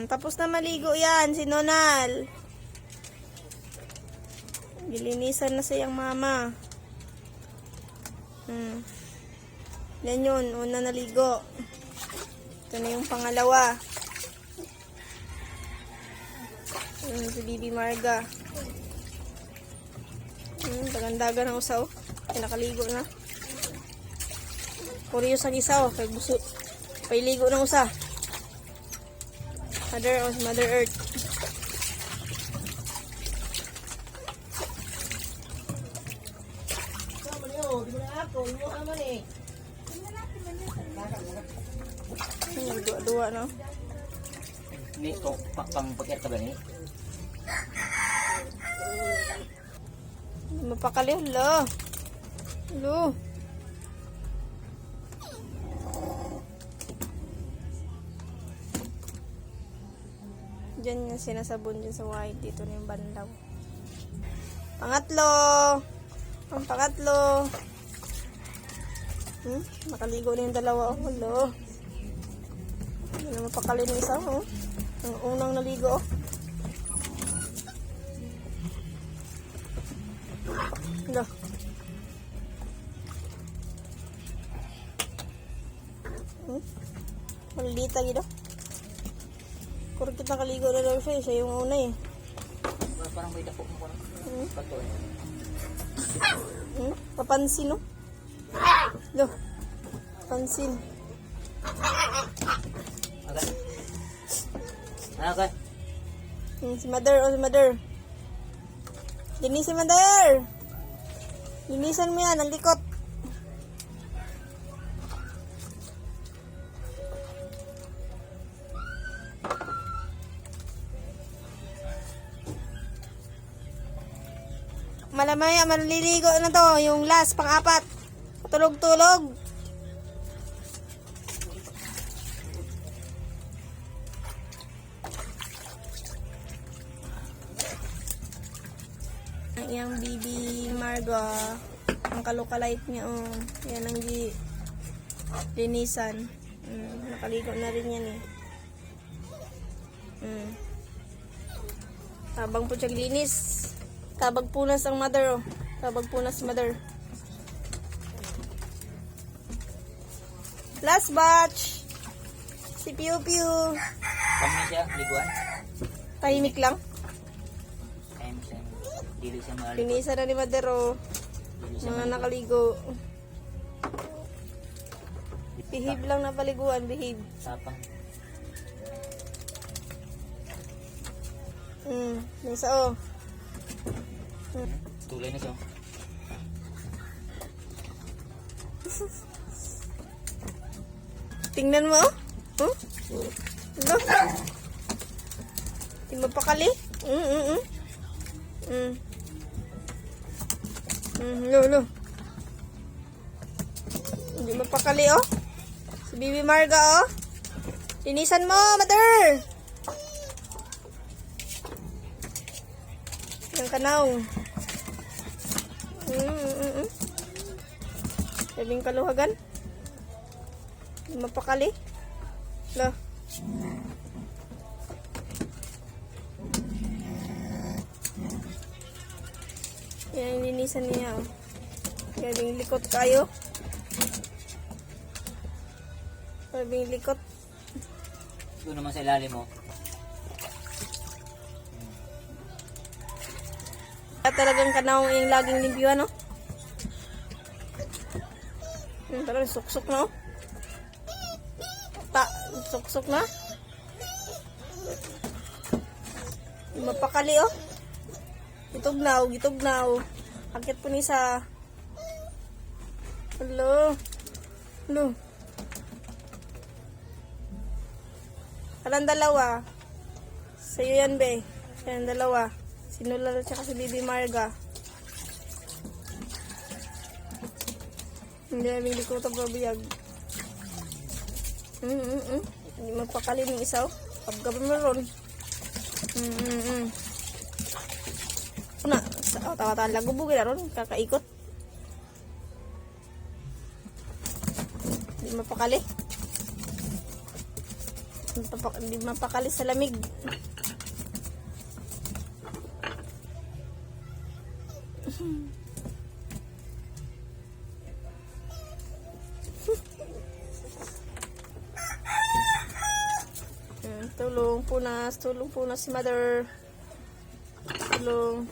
Tapos na maligo yan, si Nonal. Gilinisan na siyang mama. Yan yun, una naligo. Ito na yung pangalawa. Si Bibi Marga. Dagan-dagan ang usaw. Pinakaligo na. Kurios ang isaw. Kay buso. Pailigo ng usa. Mother Earth. Dua-dua no. Ini kok pang pakai ka ba ni? Mapakali lo. Lo. Diyan yung sinasabon dyan sa white. Dito na yung bandaw. Pangatlo. Ang pangatlo. Makaligo na yung dalawa. Oh, lo. Hindi na mapakali ng isa. Oh. Ang unang naligo. Lo. Malilita gitu. Kung kita kaligo na daw siya. Siya yung una eh. Parang may dako mo ko. Bato. Papansin no? Lo. Pansin. Okay. Si Mother, si Mother. Linis si Mother. Linisan mo yan, ang likot. Malamaya, maliligo na to. Yung last, pang-apat. Tulog-tulog. Yang Bibi Marga, ang kalukalait niya, oh. Yan ang linisan. Nakaligo na rin yan eh. Habang po siya linis, tabag punas ang mother, oh. Tabag punas mother. Last batch. Si Piu Piu. Kami siya liguan. Tahimik lang. Dili siya maligo. Linisan na ni mother, oh. Mga nakaligo. Behave lang na paliguan, behave. Sapang. Nisa, oh. Tulay na siya. Tingnan mo, oh. Ano? Di mapakali? Lo. Hindi mapakali, oh. Si Bibi Marga, oh. Linisan mo, mother. Yung kanaw. Sabing kaluhagan. Hindi mapakali. Lo. Yan yung linisan niya, oh. Sabing likot kayo. Sabing likot. Doon naman sa ilalim mo. Talagang kanaw yung laging limpyuhan, no? Talagang suksok na, oh. Suksok na. Mapakali, oh. Gitugnaw. Akit po ni sa... Hello. Kalang dalawa. Sa'yo yan, be. Kalang dalawa. Sinulala siya kasi Bibi Marga. Hindi namin likutan pabiyag. Hindi mapakali ng isaw. Paggabi mo ron. Una, tawa-tawa lagubugin na ron. Kakaikot. Hindi mapakali. Hindi mapakali sa lamig. Tulong po na si mother. Tulong.